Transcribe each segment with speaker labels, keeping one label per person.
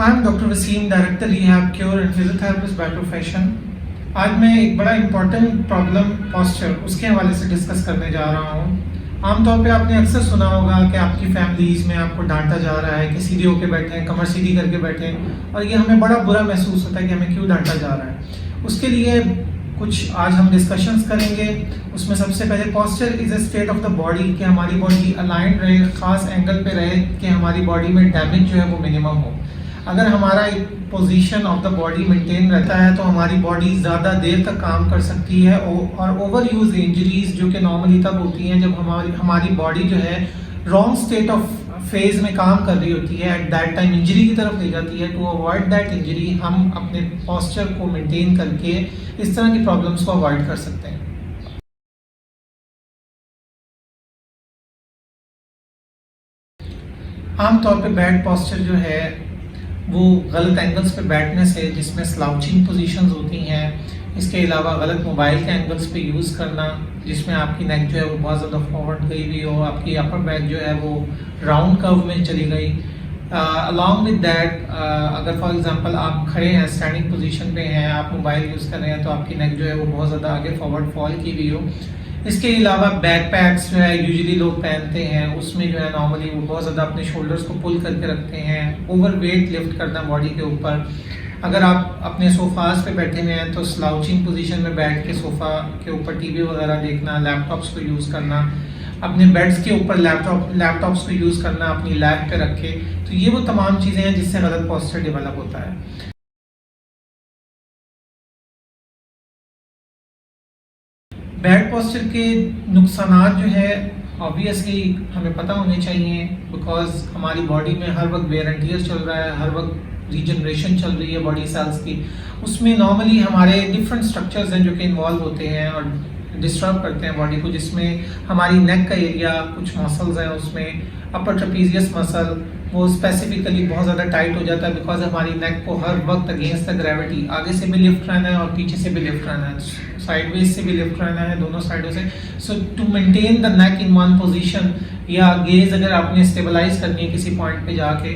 Speaker 1: I am doctor Waseem, director rehab cure and physiotherapist by profession. आज मैं एक बड़ा इंपॉर्टेंट प्रॉब्लम पोस्चर उसके हवाले से डिस्कस करने जा रहा हूँ। आमतौर पे आपने अक्सर सुना होगा कि आपकी फैमिलीज़ में आपको डांटा जा रहा है कि सीधे होकर बैठे हैं, कमर सीधी करके बैठे हैं, और ये हमें बड़ा बुरा महसूस होता है कि हमें क्यों डांटा जा रहा है। उसके लिए कुछ आज हम डिस्कशंस करेंगे। उसमें सबसे पहले posture is a state of the body, कि हमारी बॉडी अलाइंड रहे, ख़ास एंगल पे रहे, कि हमारी बॉडी में डैमेज जो है वो मिनिमम हो। अगर हमारा एक position of the body maintain रहता है तो हमारी बॉडी ज़्यादा देर तक काम कर सकती है, और ओवर यूज इंजरीज जो कि नॉर्मली तब होती हैं जब हमारी बॉडी जो है रॉन्ग स्टेट ऑफ फेज में काम कर रही होती है, एट दैट टाइम इंजरी की तरफ ले जाती है। टू अवॉइड दैट इंजरी हम अपने पोस्चर को मेंटेन करके इस तरह की प्रॉब्लम्स को अवॉइड कर सकते हैं। आमतौर पे बैड पोस्चर जो है वो गलत एंगल्स पे बैठने से, जिसमें स्लाउचिंग पोजीशंस होती हैं, इसके अलावा गलत मोबाइल के एंगल्स पे यूज़ करना, जिसमें आपकी नेक जो है वो बहुत ज़्यादा फॉरवर्ड गई हुई हो, आपकी अपर बैक जो है वो राउंड कर्व में चली गई। अलॉन्ग विद दैट, अगर फॉर एग्जांपल आप खड़े हैं, स्टैंडिंग पोजीशन पे हैं, आप मोबाइल यूज़ कर रहे हैं, तो आपकी नेक जो है वो बहुत ज़्यादा आगे फॉरवर्ड फॉल की हुई हो। इसके अलावा बैक पैक्स जो है यूजुअली लोग पहनते हैं, उसमें जो है नॉर्मली वो बहुत ज़्यादा अपने शोल्डर्स को पुल करके रखते हैं, ओवर वेट लिफ्ट करना बॉडी के ऊपर। अगर आप अपने सोफ़ाज पे बैठे हुए हैं तो स्लाउचिंग पोजीशन में बैठ के सोफ़ा के ऊपर टीवी वगैरह देखना, लैपटॉप्स को यूज़ करना, अपने बेड्स के ऊपर लैपटॉप्स को यूज़ करना अपनी लैप पे रख के, तो ये वो तमाम चीज़ें हैं जिससे गलत पोस्चर डेवलप होता है। बैड पोस्चर के नुकसानात जो है ऑब्वियसली हमें पता होने चाहिए, बिकॉज हमारी बॉडी में हर वक्त वेयर एंड टियर चल रहा है, हर वक्त रीजनरेशन चल रही है बॉडी सेल्स की। उसमें नॉर्मली हमारे डिफरेंट स्ट्रक्चर्स हैं जो कि इन्वॉल्व होते हैं और डिस्टर्ब करते हैं बॉडी को, जिसमें हमारी नेक का एरिया, कुछ मसल्स हैं उसमें, अपर ट्रेपीजियस मसल वो स्पेसिफिकली बहुत ज़्यादा टाइट हो जाता है, बिकॉज हमारी नेक को हर वक्त अगेंस्ट द ग्रेविटी आगे से भी लिफ्ट रहना है और पीछे से भी लिफ्ट रहना है, साइडवेज से भी लिफ्ट रहना है, दोनों साइडों से। So to maintain the neck in one position, या गेज अगर आपने स्टेबलाइज करनी है किसी पॉइंट पे जाके,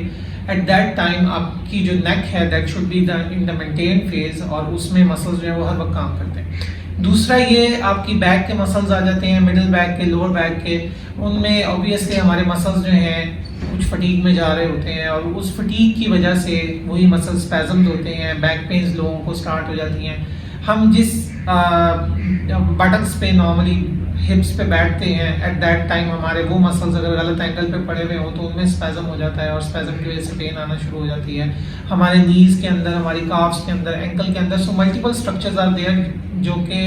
Speaker 1: एट दैट टाइम आपकी जो नेक है that should be in the maintain phase, और उसमें मसल्स जो है वो हर वक्त काम करते हैं। दूसरा ये आपकी बैक के मसल्स आ जाते हैं, मिडिल बैक के, लोअर बैक के, उनमें ऑब्वियसली हमारे मसल्स जो हैं कुछ फटीग में जा रहे होते हैं, और उस फटीग की वजह से वही मसल स्पैज़म्स होते हैं, बैक पेन्स लोगों को स्टार्ट हो जाती हैं। हम जिस बटक्स पे नॉर्मली हिप्स पे बैठते हैं, एट दैट टाइम हमारे वो मसल्स अगर गलत एंगल पे पड़े हुए हों तो उनमें स्पैज़म हो जाता है, और स्पैज़म की वजह से पेन आना शुरू हो जाती है हमारे नीज़ के अंदर, हमारी काफ्स के अंदर, एंकल के अंदर। So multiple structures are there जो कि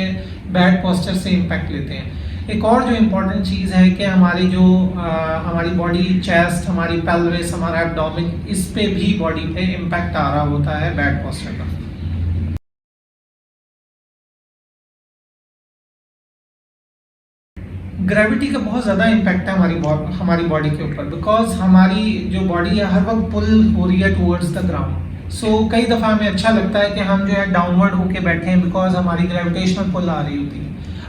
Speaker 1: बैड पोस्चर से इम्पैक्ट लेते हैं। एक और जो इम्पॉर्टेंट चीज़ है कि हमारी बॉडी, चेस्ट, हमारी पेल्विस, हमारा एब्डोमेन, इस पे भी बॉडी पे इम्पैक्ट आ रहा होता है बैड पोस्चर का। ग्रेविटी का बहुत ज़्यादा इम्पैक्ट है हमारी बॉडी के ऊपर, बिकॉज हमारी जो बॉडी है हर वक्त पुल हो रही है टूवर्ड्स द ग्राउंड। सो कई दफ़ा हमें अच्छा लगता है कि हम जो है डाउनवर्ड होके बैठे हैं, बिकॉज हमारी ग्रेविटेशनल पुल आ रही होती है,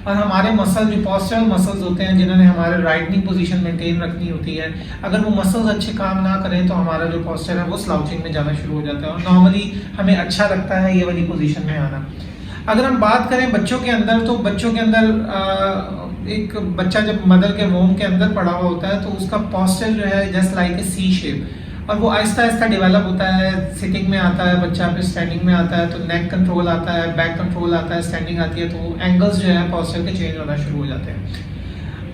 Speaker 1: और हमारे मसल जो पोस्चरल मसल्स होते हैं जिन्होंने हमारे राइटनिंग पोजीशन मेंटेन रखनी होती है, अगर वो मसल्स अच्छे काम ना करें तो हमारा जो पोस्चर है वो स्लाउचिंग में जाना शुरू हो जाता है, और नॉर्मली हमें अच्छा लगता है ये वाली पोजीशन में आना। अगर हम बात करें बच्चों के अंदर, तो बच्चों के अंदर एक बच्चा जब मदर के वोम के अंदर पड़ा हुआ होता है तो उसका पोस्चर जो है just like a C shape, और वो आहिस्ता आहिस्ता डेवलप होता है। सिटिंग में आता है बच्चा, फिर स्टैंडिंग में आता है तो नेक कंट्रोल आता है, बैक कंट्रोल आता है, स्टैंडिंग आती है तो एंगल्स जो है पोस्चर के चेंज होना शुरू हो जाते हैं।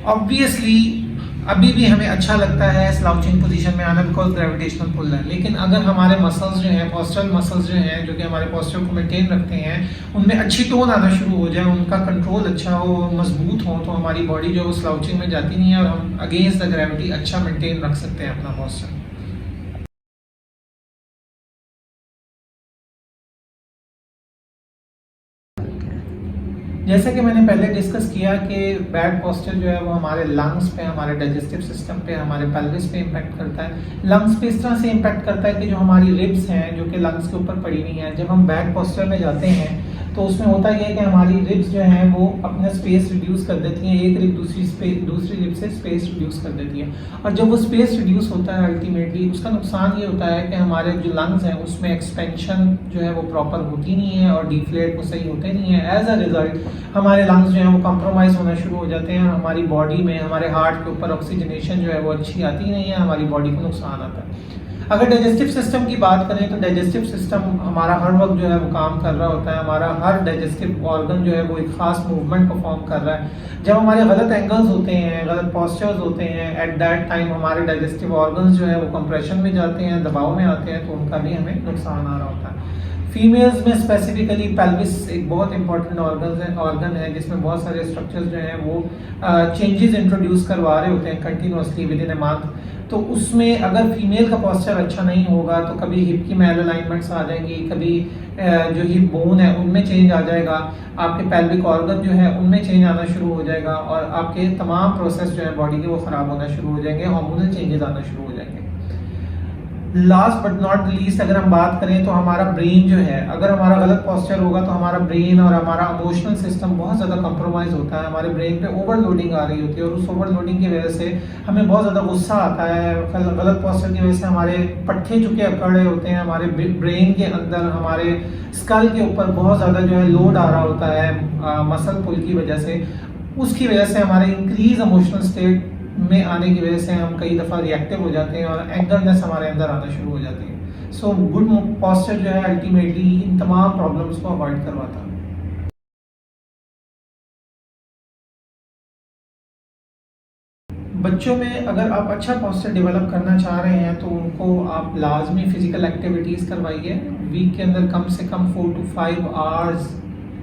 Speaker 1: ऑब्वियसली अभी भी हमें अच्छा लगता है स्लाउचिंग पोजीशन में आना, बिकॉज ग्रेविटेशनल पुल है, लेकिन अगर हमारे मसल्स जो हैं, पोस्चरल मसल्स जो हैं जो कि हमारे पोस्चर को मेंटेन रखते हैं, उनमें अच्छी टोन आना शुरू हो जाए, उनका कंट्रोल अच्छा हो, मजबूत हो, तो हमारी बॉडी जो है वो स्लाउचिंग में जाती नहीं है, और हम अगेंस्ट द ग्रेविटी अच्छा मेंटेन रख सकते हैं अपना पोस्चर। जैसे कि मैंने पहले डिस्कस किया कि बैड पोस्चर जो है वो हमारे लंग्स पे, हमारे डाइजेस्टिव सिस्टम पे, हमारे पेल्विस पे इम्पैक्ट करता है। लंग्स पे इस तरह से इम्पैक्ट करता है कि जो हमारी रिब्स हैं जो कि लंग्स के ऊपर पड़ी हुई हैं, जब हम बैड पोस्चर में जाते हैं तो उसमें होता यह है कि हमारी रिब्स जो हैं वो अपना स्पेस रिड्यूस कर देती हैं, एक रिब दूसरी रिब से स्पेस रिड्यूस कर देती है। और जब वो स्पेस रिड्यूस होता है अल्टीमेटली उसका नुकसान ये होता है कि हमारे जो लंग्स हैं उसमें एक्सपेंशन जो है वो प्रॉपर होती नहीं है और डिफ्लेट वो सही होते नहीं है। एज अ रिजल्ट हमारे लंग्स जो हैं वो कॉम्प्रोमाइज़ होना शुरू हो जाते हैं, हमारी बॉडी में हमारे हार्ट के ऊपर ऑक्सीजनेशन जो है वो अच्छी आती नहीं है, हमारी बॉडी को नुकसान आता है। अगर डाइजेस्टिव सिस्टम की बात करें तो डाइजेस्टिव सिस्टम हमारा हर वक्त जो है वो काम कर रहा होता है, हमारा हर डाइजेस्टिव ऑर्गन जो है वो एक खास मूवमेंट परफॉर्म कर रहा है। जब हमारे गलत एंगल्स होते हैं, गलत पॉस्चर्स होते हैं, एट दैट टाइम हमारे डाइजेस्टिव ऑर्गन्स जो है वो कंप्रेशन में जाते हैं, दबाव में आते हैं, तो उनका भी हमें नुकसान आ रहा होता है। फीमेल्स में स्पेसिफिकली पेल्विस एक बहुत इंपॉर्टेंट ऑर्गन है जिसमें बहुत सारे स्ट्रक्चर्स जो हैं वो चेंजेस इंट्रोड्यूस करवा रहे होते हैं continuously with in a month. तो उसमें अगर फीमेल का पॉस्चर अच्छा नहीं होगा तो कभी हिप की मैल अलाइनमेंट्स आ जाएंगी, कभी जो हिप बोन है उनमें चेंज आ जाएगा, आपके पेल्विक ऑर्गन जो है उनमें चेंज आना शुरू हो जाएगा और आपके तमाम प्रोसेस जो है बॉडी के वो ख़राब होना शुरू हो जाएंगे, हार्मोनल चेंजेस आना शुरू हो जाएंगे। लास्ट बट नॉट लीस्ट अगर हम बात करें तो हमारा ब्रेन जो है, अगर हमारा गलत पॉस्चर होगा तो हमारा ब्रेन और हमारा इमोशनल सिस्टम बहुत ज़्यादा कंप्रोमाइज़ होता है, हमारे ब्रेन पे ओवरलोडिंग आ रही होती है और उस ओवरलोडिंग की वजह से हमें बहुत ज़्यादा गुस्सा आता है। गलत पॉस्चर की वजह से हमारे पट्टे चुके अकड़े होते हैं, हमारे ब्रेन के अंदर हमारे स्कल के ऊपर बहुत ज़्यादा जो है लोड आ रहा होता है मसल पुल की वजह से। उसकी वजह से हमारे इंक्रीज इमोशनल स्टेट में आने की वजह से हम कई दफ़ा रिएक्टिव हो जाते हैं और एंगरनेस हमारे अंदर आना शुरू हो जाती है। सो गुड पॉस्चर जो है अल्टीमेटली इन तमाम प्रॉब्लम्स को अवॉइड करवाता है। बच्चों में अगर आप अच्छा पॉस्चर डेवलप करना चाह रहे हैं तो उनको आप लाजमी फ़िज़िकल एक्टिविटीज़ करवाइए। वीक के अंदर कम से कम 4 to 5 आवर्स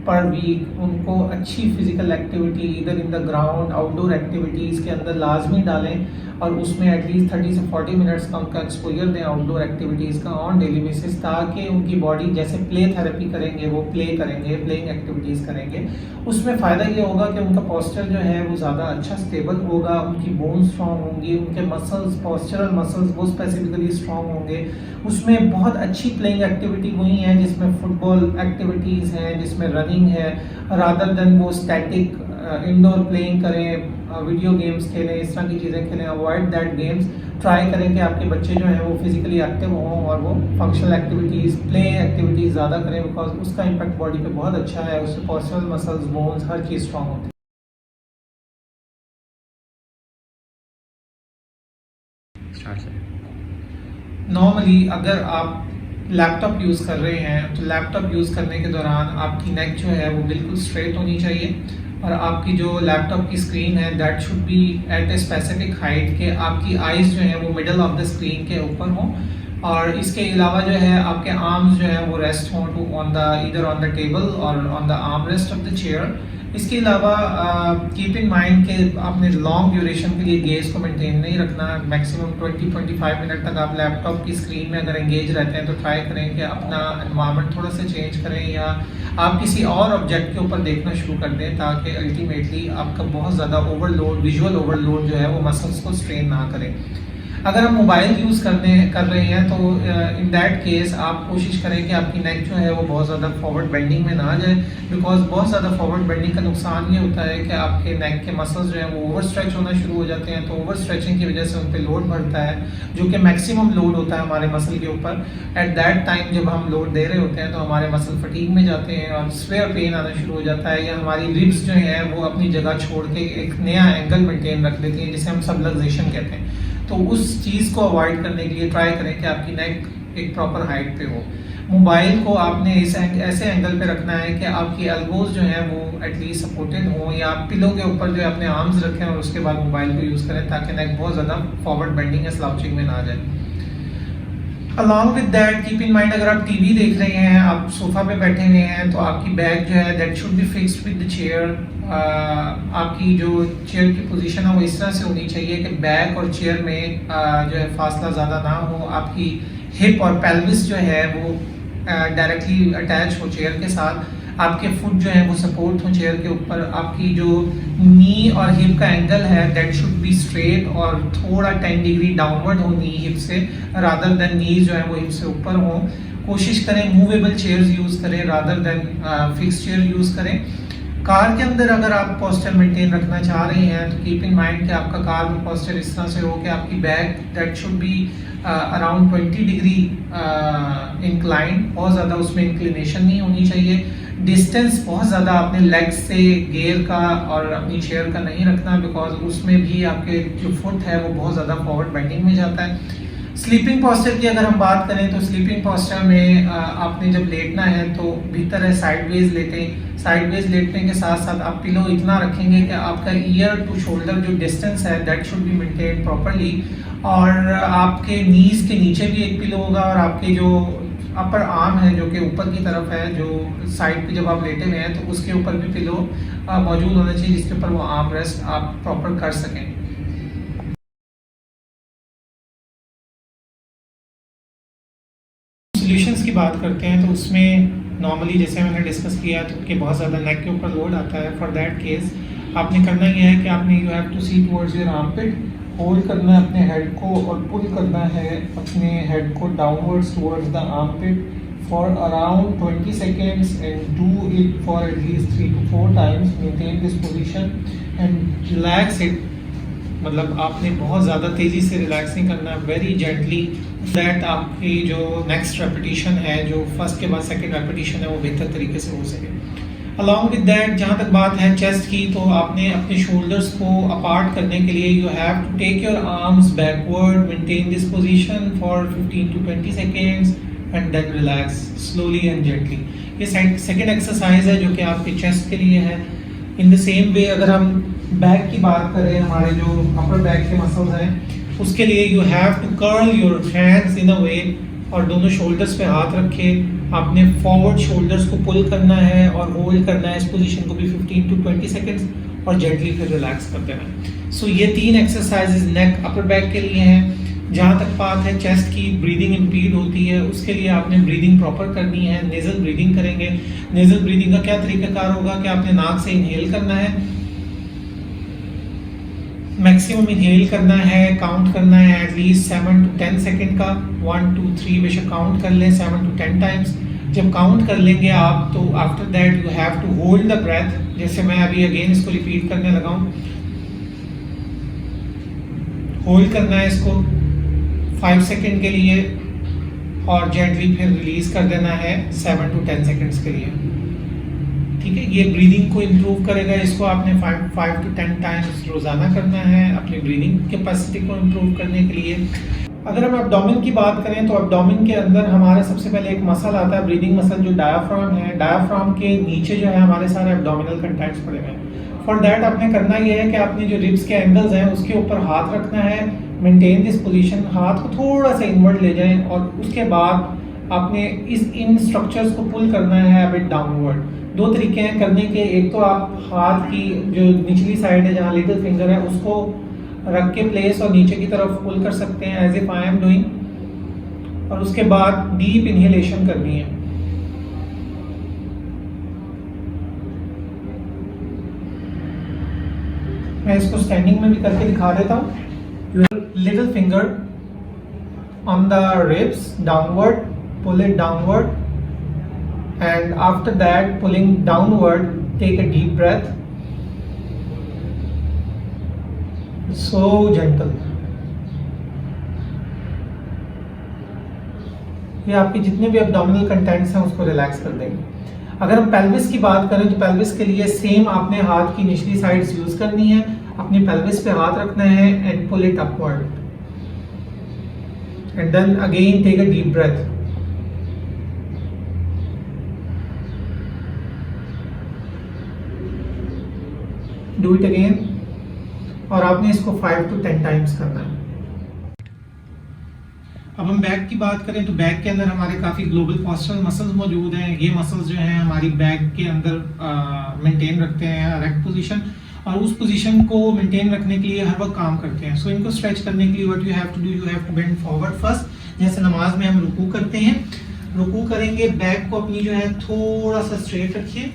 Speaker 1: पर वीक उनको अच्छी फिजिकल एक्टिविटी इधर in the ground outdoor activities के अंदर लाजमी डालें और उसमें एटलीस्ट 30 से 40 मिनट्स का उनका एक्सपोजर दें आउटडोर एक्टिविटीज़ का ऑन डेली बेसिस, ताकि उनकी बॉडी जैसे प्ले थेरेपी करेंगे वो प्ले करेंगे, प्लेइंग एक्टिविटीज़ करेंगे। उसमें फ़ायदा ये होगा कि उनका पॉस्चर जो है वो ज़्यादा अच्छा स्टेबल होगा, उनकी बोन स्ट्रॉन्ग होंगी, उनके मसल्स पॉस्चरल मसल्स वो स्पेसिफिकली स्ट्रॉन्ग होंगे। उसमें बहुत अच्छी प्लेइंग एक्टिविटी वही है जिसमें फुटबॉल एक्टिविटीज़ हैं, जिसमें रनिंग है, रादर देन वो स्टैटिक इंडोर प्लेइंग करें, वीडियो गेम्स खेलें, इस तरह की चीज़ें खेलें। अवॉइड दैट गेम्स, ट्राई करें कि आपके बच्चे जो हैं वो फिजिकली एक्टिव हों और वो फंक्शनल एक्टिविटीज़ प्ले एक्टिविटीज़ ज़्यादा करें, बिकॉज उसका इम्पैक्ट बॉडी पे बहुत अच्छा है, उससे पॉस्चरल मसल्स बोन्स हर चीज़ स्ट्रॉन्ग होती है। नॉर्मली अगर आप लैपटॉप यूज़ कर रहे हैं तो लैपटॉप यूज़ करने के दौरान आपकी नेक जो है वो बिल्कुल स्ट्रेट होनी चाहिए और आपकी जो लैपटॉप की स्क्रीन है that should be at a specific height के आपकी आइज़ जो है वो मिडल ऑफ द स्क्रीन के ऊपर हों। और इसके अलावा जो है आपके आर्म्स जो है वो रेस्ट हों टू ऑन द इधर ऑन द टेबल और on the arm rest of the chair. इसके अलावा कीप इन माइंड कि आपने लॉन्ग ड्यूरेशन के लिए गेज को मेंटेन नहीं रखना। मैक्सिमम 20-25 मिनट तक आप लैपटॉप की स्क्रीन में अगर एंगेज रहते हैं तो ट्राई करें कि अपना एनवायरनमेंट थोड़ा सा चेंज करें या आप किसी और ऑब्जेक्ट के ऊपर देखना शुरू कर दें, ताकि अल्टीमेटली आपका बहुत ज़्यादा ओवरलोड विजुअल ओवरलोड जो है वो मसल्स को स्ट्रेन ना करें। अगर हम मोबाइल यूज़ कर रहे हैं तो इन दैट केस आप कोशिश करें कि आपकी नेक जो है वो बहुत ज़्यादा फॉरवर्ड बेंडिंग में ना जाए, बिकॉज बहुत ज़्यादा फॉरवर्ड बेंडिंग का नुकसान ये होता है कि आपके नेक के मसल्स जो हैं वो ओवर स्ट्रेच होना शुरू हो जाते हैं। तो ओवर स्ट्रेचिंग की वजह से उन पर लोड बढ़ता है जो कि मैक्सिमम लोड होता है हमारे मसल के ऊपर। एट दैट टाइम जब हम लोड दे रहे होते हैं तो हमारे मसल फटीग में जाते हैं और स्वेयर पेन आना शुरू हो जाता है, या हमारी रिब्स जो हैं वो अपनी जगह छोड़ के एक नया एंगल मेंटेन रख लेती हैं जिसे हम सबलक्सेशन कहते हैं। तो उस चीज़ को अवॉइड करने के लिए ट्राई करें कि आपकी नेक एक प्रॉपर हाइट पे हो। मोबाइल को आपने ऐसे एंगल पे रखना है कि आपकी एल्बोज जो हैं वो एटलीस्ट सपोर्टेड हो, या आप पिलो के ऊपर जो अपने आर्म्स रखें और उसके बाद मोबाइल को यूज़ करें ताकि नेक बहुत ज़्यादा फॉरवर्ड बेंडिंग या स्लाउचिंग में ना आ जाए। Along with that keep in mind अगर आप टीवी देख रहे हैं, आप सोफा पे बैठे हुए हैं, तो आपकी बैक जो है that should be fixed with the chair. आपकी जो चेयर की पोजीशन है वो इस तरह से होनी चाहिए कि बैक और चेयर में जो है फासला ज़्यादा ना हो। आपकी हिप और पेल्विस जो है वो डायरेक्टली अटैच हो चेयर के साथ, आपके फुट जो है वो सपोर्ट हो चेयर के ऊपर। आपकी जो नी और हिप का एंगल है दैट शुड बी स्ट्रेट और थोड़ा 10 डिग्री डाउनवर्ड हो नी हिप से, रादर देन नीज जो है वो हिप से ऊपर हो। कोशिश करें मूवेबल चेयर्स यूज़ करें rather than fix chair use करें। कार के अंदर अगर आप पोस्चर मेंटेन रखना चाह रहे हैं तो कीप इन माइंड कि आपका कार में पोस्चर इस तरह से हो कि आपकी back that should be around 20 degree incline, बहुत ज़्यादा उसमें इंक्लिनेशन नहीं होनी चाहिए। डिस्टेंस बहुत ज़्यादा अपने लेग्स से गियर का और अपनी चेयर का नहीं रखना, बिकॉज उसमें भी आपके जो फुट है वो बहुत ज़्यादा फॉरवर्ड बेंडिंग में जाता है। स्लीपिंग पोस्चर की अगर हम बात करें तो स्लीपिंग पोस्चर में आपने जब लेटना है तो भीतर है साइडवेज लेटें। साइडवेज लेटने के साथ साथ आप पिलो इतना रखेंगे कि आपका ईयर टू शोल्डर जो डिस्टेंस है that should be maintain properly, और आपके नीज के नीचे भी एक पिलो होगा और आपके जो अपर आर्म है जो कि ऊपर की तरफ है, जो साइड पे जब आप लेटे हुए हैं तो उसके ऊपर भी पिलो मौजूद होना चाहिए जिसके ऊपर वो आर्म रेस्ट आप प्रॉपर कर सकें। सॉल्यूशंस की बात करते हैं तो उसमें नॉर्मली जैसे मैंने डिस्कस किया तो कि बहुत ज़्यादा नेक के ऊपर लोड आता है। फॉर दैट केस आपने करना यह है कि आपने you have to see towards your armpit, hold करना है अपने हेड को और पुल करना है अपने हेड को downwards towards the armpit for around 20 seconds and do it for at least 3 to 4 times। Maintain this position and relax it, मतलब आपने बहुत ज़्यादा तेज़ी से रिलैक्स नहीं करना, वेरी जेंटली, दैट आपकी जो नेक्स्ट रेपिटेशन है जो फर्स्ट के बाद सेकंड रेपिटेशन है वो बेहतर तरीके से हो सके। अलॉन्ग विद दैट जहाँ तक बात है चेस्ट की, तो आपने अपने शोल्डर्स को अपार्ट करने के लिए you have to take your arms backward, maintain this position for 15 to 20 seconds and then relax slowly and gently. ये सेकंड एक्सरसाइज है जो कि आपके चेस्ट के लिए है। इन द सेम वे अगर हम बैक की बात करें, हमारे जो अपर बैक के मसल्स हैं उसके लिए you have to curl your hands in a way, और दोनों शोल्डर्स पे हाथ रखे आपने फॉरवर्ड शोल्डर्स को पुल करना है और होल्ड करना है इस पोजीशन को भी 15 to 20 seconds और जेंटली फिर रिलैक्स कर देना है। सो ये 3 एक्सरसाइजेज नेक अपर बैक के लिए हैं। जहाँ तक बात है चेस्ट की, ब्रीदिंग इम्पीड होती है उसके लिए आपने ब्रीदिंग प्रॉपर करनी है, नेजल ब्रीदिंग करेंगे। नेजल ब्रीदिंग का क्या तरीकाकार होगा कि आपने नाक से इनहेल करना है, मैक्सिमम इनहेल करना है, काउंट करना है एटलीस्ट 7 to 10 सेकेंड का, 1 2 3 बेशक काउंट कर लें 7 to 10 टाइम्स। जब काउंट कर लेंगे आप तो after that you have to hold the breath, जैसे मैं अभी अगेन इसको रिपीट करने लगा हूँ। होल्ड करना है इसको 5 सेकेंड के लिए और जेंटली फिर रिलीज कर देना है 7 to 10 सेकेंड्स के लिए। ठीक है, ये ब्रीदिंग को इम्प्रूव करेगा। इसको आपने 5 to 10 टाइम्स रोज़ाना करना है अपनी ब्रीदिंग कैपेसिटी को इम्प्रूव करने के लिए। अगर हम एब्डोमेन की बात करें तो एब्डोमेन के अंदर हमारे सबसे पहले एक मसल आता है, ब्रीदिंग मसल, जो डायाफ्राम है। डायाफ्राम के नीचे जो है हमारे सारे एब्डोमिनल कंटेंट्स पड़े हुए हैं। फॉर दैट आपने करना ये है कि आपने जो रिब्स के एंगल्स हैं उसके ऊपर हाथ रखना है, मेंटेन दिस पोजीशन, हाथ को थोड़ा सा इनवर्ड ले जाएं और उसके बाद आपने इन स्ट्रक्चर्स को पुल करना है अ बिट डाउनवर्ड। 2 तरीके हैं करने के, एक तो आप हाथ की जो निचली साइड है जहाँ लिटिल फिंगर है उसको रख के प्लेस और नीचे की तरफ पुल कर सकते हैं as if I am doing, और उसके बाद डीप इनहेलेशन करनी है। मैं इसको स्टैंडिंग में भी करके दिखा देता हूँ। Little finger on the ribs downward, pull it downward, and after that pulling downward take a deep breath, so gentle। ये आपके जितने भी एब्डोमिनल कंटेंट्स हैं उसको रिलैक्स कर देंगे। अगर हम पेल्विस की बात करें तो पेल्विस के लिए सेम आपने हाथ की निचली साइड्स यूज करनी है, अपनी पेल्विस पे हाथ रखना है and pull it upward and then again take a deep breath. Do it again, और आपने इसको 5 to 10 टाइम्स करना है। अब हम बैक की बात करें तो बैक के अंदर हमारे काफ़ी ग्लोबल पोस्चरल मसल्स मौजूद हैं। ये मसल्स जो हैं हमारी बैक के अंदर मेंटेन रखते हैं रेक्ट पोजीशन, और उस पोजीशन को मेंटेन रखने के लिए हर वक्त काम करते हैं। सो इनको स्ट्रेच करने के लिए what you have to do, you have to bend forward first. जैसे नमाज में हम रुकू करते हैं, रुकू करेंगे, बैक को अपनी जो है थोड़ा सा स्ट्रेट रखिए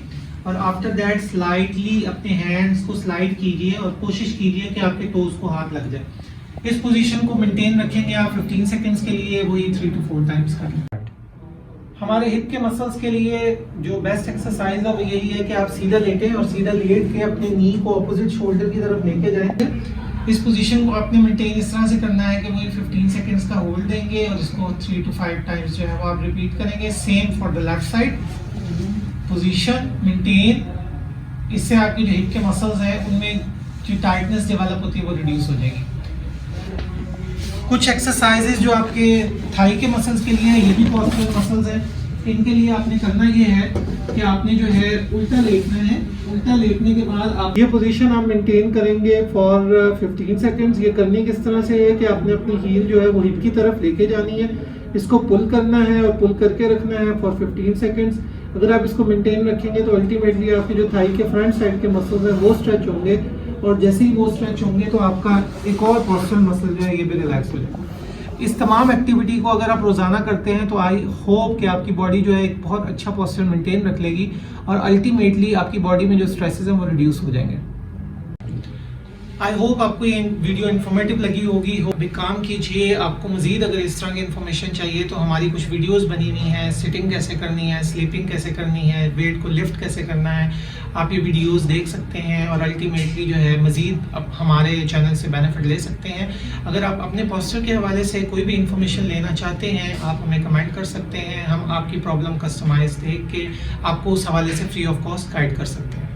Speaker 1: और आफ्टर दैट स्लाइटली अपने हैंड्स को स्लाइड कीजिए और कोशिश कीजिए कि आपके टोज को हाथ लग जाए। इस पोजीशन को मेंटेन रखेंगे आप 15 सेकंड्स के लिए, वही 3 to 4 टाइम्स करें। हमारे हिप के मसल्स के लिए जो बेस्ट एक्सरसाइज है वो यही है कि आप सीधा लेटें और सीधा लेट के अपने नी को अपोजिट शोल्डर की तरफ लेके जाएंगे। इस पोजीशन को आपने मेंटेन इस तरह से करना है कि वही 15 सेकंड्स का होल्ड देंगे और इसको 3 to 5 टाइम्स जो है वो आप रिपीट करेंगे। Same for the left side, position maintain. इससे आपकी जो हिप के मसल्स हैं उनमें जो टाइटनेस डेवलप होती है वो रिड्यूस हो जाएगी। कुछ एक्सरसाइजेज जो आपके थाई के मसल्स के लिए है, ये भी पॉस्चरल मसल्स हैं। इनके लिए आपने करना ये है कि आपने जो है उल्टा लेटना है। उल्टा लेटने के बाद आप ये पोजीशन आप मेंटेन करेंगे फॉर 15 सेकंड्स। ये करनी किस तरह से है कि आपने अपनी हील जो है वो हिप की तरफ लेके जानी है, इसको पुल करना है और पुल करके रखना है फॉर 15 सेकंड्स। अगर आप इसको मेंटेन रखेंगे तो अल्टीमेटली आपके जो थाई के फ्रंट साइड के मसल्स हैं वो स्ट्रेच होंगे और जैसे ही वो स्ट्रेच होंगे तो आपका एक और पॉस्चरल मसल जो है ये भी रिलैक्स हो जाएगा। इस तमाम एक्टिविटी को अगर आप रोज़ाना करते हैं तो आई होप कि आपकी बॉडी जो है एक बहुत अच्छा पॉस्चर मेंटेन रख लेगी और अल्टीमेटली आपकी बॉडी में जो स्ट्रेसेस हैं वो रिड्यूस हो जाएंगे। आई होप आपको ये वीडियो इन्फॉर्मेटिव लगी होगी। भी काम कीजिए। आपको मज़ीद अगर इस तरह की इन्फॉर्मेशन चाहिए तो हमारी कुछ वीडियोस बनी हुई हैं, सिटिंग कैसे करनी है, स्लीपिंग कैसे करनी है, वेट को लिफ्ट कैसे करना है, आप ये वीडियोस देख सकते हैं और अल्टीमेटली जो है मज़ीद अब हमारे चैनल से बेनिफिट ले सकते हैं। अगर आप अपने पोस्चर के हवाले से कोई भी इन्फॉर्मेशन लेना चाहते हैं आप हमें कमेंट कर सकते हैं। हम आपकी प्रॉब्लम कस्टमाइज देख के आपको उस हवाले से फ्री ऑफ कॉस्ट गाइड कर सकते हैं।